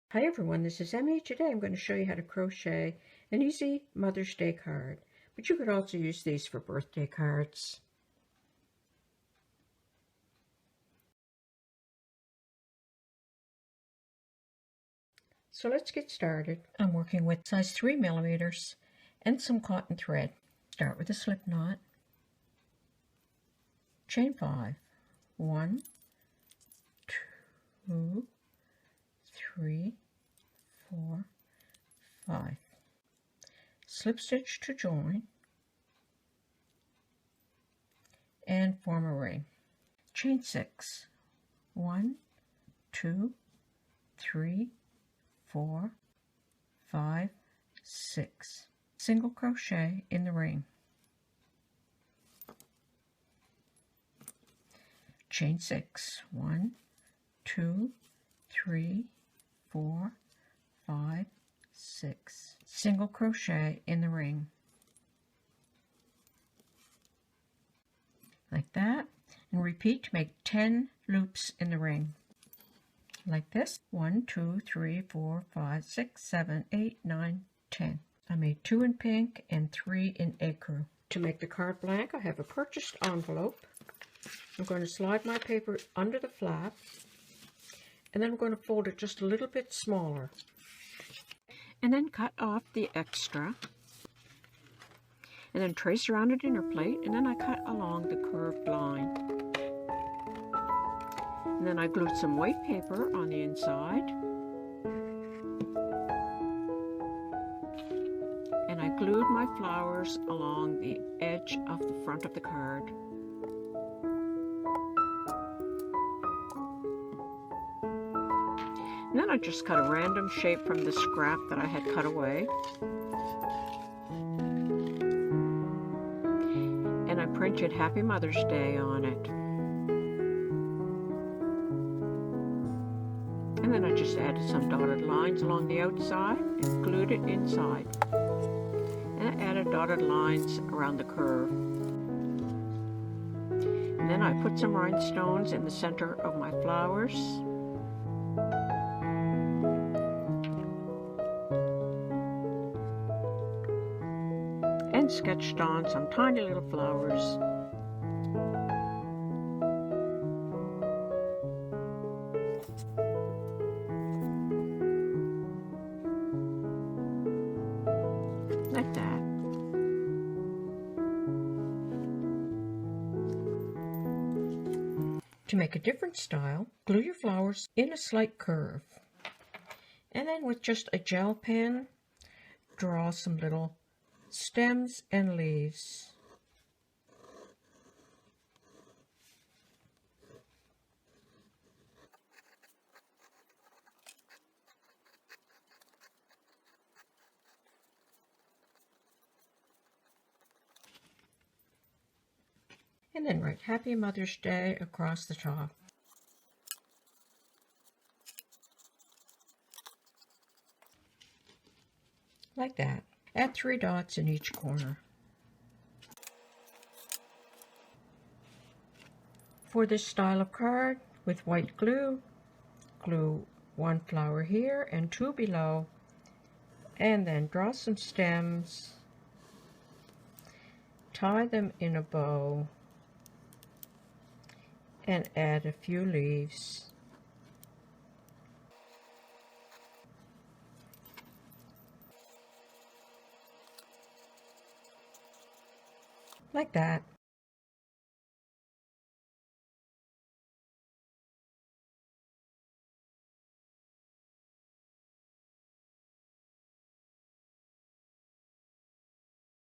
Hi everyone, this is Emmy. Today I'm going to show you how to crochet an easy Mother's Day card, but you could also use these for birthday cards. So let's get started. I'm working with size 3mm and some cotton thread. Start with a slip knot, chain 5, 1, 2, 3, 4, 5. Slip stitch to join and form a ring. Chain 6, 1, 2, 3, 4, 5, 6. Single crochet in the ring. Chain 6, 1, 2, 3, 4, 5, 6. Single crochet in the ring. Like that, and repeat to make 10 loops in the ring. Like this. 1, 2, 3, 4, 5, 6, 7, 8, 9, 10. I made 2 in pink and 3 in ecru. To make the card blank, I have a purchased envelope. I'm going to slide my paper under the flap, and then I'm going to fold it just a little bit smaller. And then cut off the extra. And then trace around a dinner plate, and then I cut along the curved line. And then I glued some white paper on the inside. And I glued my flowers along the edge of the front of the card. And then I just cut a random shape from the scrap that I had cut away. And I printed Happy Mother's Day on it. And then I just added some dotted lines along the outside and glued it inside. And I added dotted lines around the curve. And then I put some rhinestones in the center of my flowers. And sketched on some tiny little flowers. Like that. To make a different style, glue your flowers in a slight curve. And then with just a gel pen, draw some little stems and leaves. And then write Happy Mother's Day across the top. Like that. Add 3 dots in each corner. For this style of card, with white glue, glue 1 flower here and 2 below, and then draw some stems, tie them in a bow, and add a few leaves. Like that.